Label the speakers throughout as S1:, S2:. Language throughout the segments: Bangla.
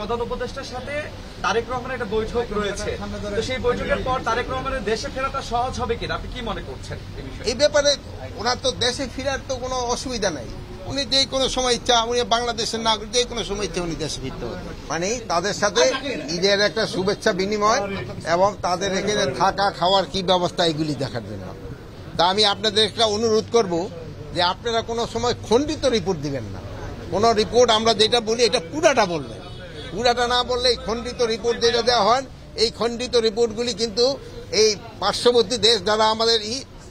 S1: প্রধান উপদেষ্টার সাথে তারেক রহমানের একটা বৈঠক রয়েছে, তো সেই বৈঠকের পর তারেক রহমানের দেশে ফেরাটা সহজ হবে কিনা আপনি কি মনে করছেন?
S2: এই ব্যাপারে ওনার তো দেশে ফেরার তো কোনো অসুবিধা নাই। উনি যে কোনো সময় ইচ্ছা, উনি বাংলাদেশের নাগরিক, যে কোনো সময় ইচ্ছা উনি দেশে ফিরতে পারবেন। মানে তাদের সাথে ঈদের একটা শুভেচ্ছা বিনিময় এবং তাদের এখানে থাকা খাওয়ার কি ব্যবস্থা এগুলি দেখার জন্য। তা আমি আপনাদের একটা অনুরোধ করব যে আপনারা কোনো সময় খণ্ডিত রিপোর্ট দিবেন না। কোনো রিপোর্ট আমরা যেটা বলি এটা পুরাটা বলবেন, পুরাটা না বললে এই খণ্ডিত রিপোর্ট যেটা দেওয়া হয়, এই খণ্ডিত রিপোর্টগুলি কিন্তু এই পার্শ্ববর্তী দেশ যারা আমাদের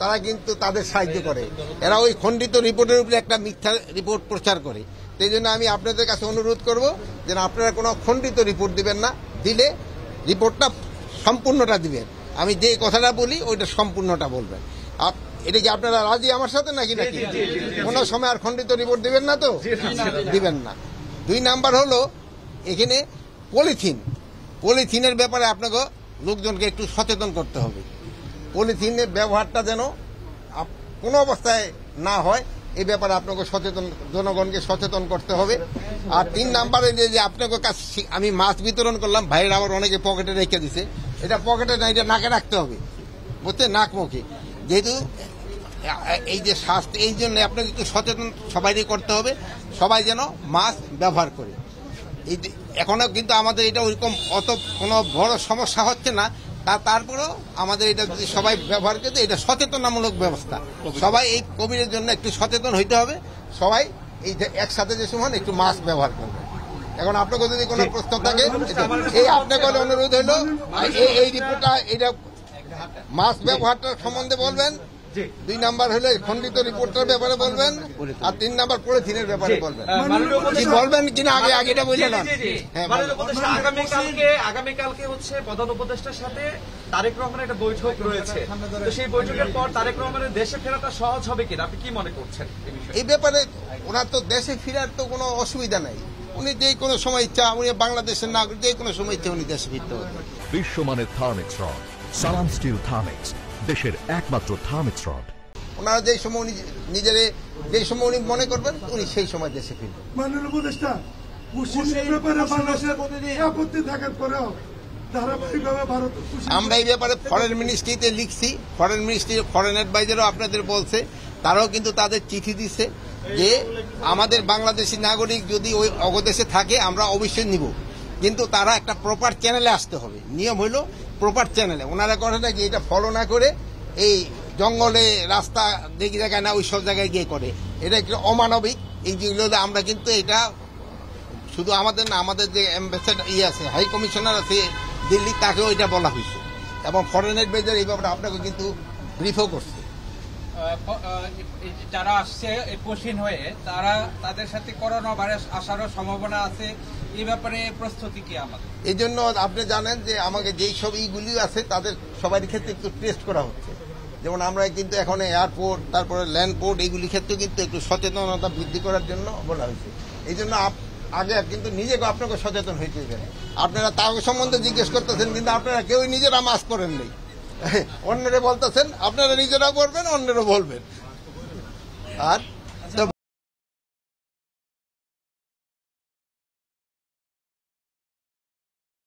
S2: তারা কিন্তু তাদের সাহায্য করে। এরা ওই খণ্ডিত রিপোর্টের উপরে একটা মিথ্যা রিপোর্ট প্রচার করে। সেই জন্য আমি আপনাদের কাছে অনুরোধ করব যে আপনারা কোনো খণ্ডিত রিপোর্ট দিবেন না, দিলে রিপোর্টটা সম্পূর্ণটা দিবেন। আমি যে কথাটা বলি ওইটা সম্পূর্ণটা বলবেন। এটা কি আপনারা রাজি আমার সাথে নাকি? কোনো সময় আর খণ্ডিত রিপোর্ট দিবেন না তো? দিবেন না। 2 নাম্বার হলো এখানে পলিথিনের ব্যাপারে আপনাকে লোকজনকে একটু সচেতন করতে হবে। পলিথিনের ব্যবহারটা যেন কোনো অবস্থায় না হয়, এই ব্যাপারে আপনাকে জনগণকে সচেতন করতে হবে। আর 3 নাম্বারে যে আপনাকে কাছে আমি মাছ বিতরণ করলাম, ভাইয়ের আবার অনেকে পকেটে রেখে দিছে, এটা পকেটে না, এটা নাকে রাখতে হবে, বুঝতে, নাক মুখে। যেহেতু এই যে স্বাস্থ্য, এই জন্য আপনাকে একটু সচেতন সবাইকে করতে হবে, সবাই যেন মাস্ক ব্যবহার করে। এই এখনো কিন্তু আমাদের এটা ওইরকম অত কোনো বড় সমস্যা হচ্ছে না, তারপরেও আমাদের এটা যদি সবাই ব্যবহার করে, এটা সচেতনামূলক ব্যবস্থা। সবাই এই কোভিডের জন্য একটু সচেতন হইতে হবে, সবাই এই একসাথে যে সময় একটু মাস্ক ব্যবহার করবে। এখন আপনাকে যদি কোনো প্রশ্ন থাকে, এই আপনাকে অনুরোধ হলো এই রিপোর্টটা, এটা মাস্ক ব্যবহারটার সম্বন্ধে বলবেন। 2 নাম্বার হলো খণ্ডিত রিপোর্টের ব্যাপারে বলবেন, আর 3 নাম্বার পলিথিনের ব্যাপারে বলবেন। কি বলবেন কিনা আগে এটা বললেন।
S1: আগামীকালকে হচ্ছে প্রধান উপদেষ্টার সাথে তারেক রহমানের একটা বৈঠক রয়েছে, তো সেই বৈঠকের পর তারেক রহমানের দেশে ফেরাটা সহজ হবে কিনা আপনি কি মনে করছেন?
S2: এই ব্যাপারে ওনার তো দেশে ফেরার তো কোনো অসুবিধা নাই। উনি যে কোনো সময় ইচ্ছা, উনি বাংলাদেশের নাগরিক, যে কোনো সময় ইচ্ছা উনি দেশে ফিরতে পারবেন।
S3: বিশ্বমানের থার্মিক্স রড, সালাম স্টিল থার্মিক্স, দেশের একমাত্র থার্মিক্স রড।
S2: ওনারা যে সময় উনি নিজেরে যে সময় উনি মনে করবেন উনি সেই সময় দেশে ফিরবেন।
S4: মাননীয় উপদেষ্টা, আপত্তি থাকার পরেও
S2: আমরা এই ব্যাপারে ফরেন মিনিস্ট্রিতে লিখছি, ফরেন মিনিস্ট্রি ফরেন অ্যাডভাইজারও আপনাদের বলছে, তারাও কিন্তু তাদের চিঠি দিচ্ছে যে আমাদের বাংলাদেশি নাগরিক যদি ওই অগদেশে থাকে আমরা অবশ্যই নিব, কিন্তু তারা একটা প্রপার চ্যানেলে আসতে হবে। নিয়ম হইল প্রপার চ্যানেলে। ওনারা কথাটা কি এটা ফলো না করে এই জঙ্গলে রাস্তা দেখি জায়গায় না ওই সব জায়গায় গিয়ে করে, এটা একটু অমানবিক। এই যেগুলো আমরা কিন্তু এটা শুধু আমাদের না, আমাদের যে অ্যাম্বাসেডার আছে, হাই কমিশনার আছে দিল্লি, তাকেও এটা বলা হয়েছে এবং ফরেন অ্যাডভাইজার এই ব্যাপারে আপনাকে কিন্তু ব্রিফও করছে।
S5: যারা আসছে কোশ্চিন হয়ে, তাদের সাথে করোনা ভাইরাস আসারও সম্ভাবনা আছে, এই ব্যাপারে প্রস্তুতি কি আমাদের?
S2: এই জন্য আপনি জানেন যে আমাকে যেই সব ইগুলি আছে তাদের সবার ক্ষেত্রে একটু টেস্ট করা হচ্ছে। যেমন আমরা কিন্তু এখন এয়ারপোর্ট, তারপরে ল্যান্ডপোর্ট, এইগুলি ক্ষেত্রে কিন্তু একটু সচেতনতা বৃদ্ধি করার জন্য বলা হয়েছে। এই জন্য আগে কিন্তু নিজেকে আপনাকে সচেতন হইতে হবে। আপনারা তার সম্বন্ধে জিজ্ঞেস করতেছেন, কিন্তু আপনারা কেউই নিজেরা মাস্ক করেন নেই, অন্যরা বলতেছেন, আপনারা নিজেরা করবেন, অন্যরা বলবেন। আর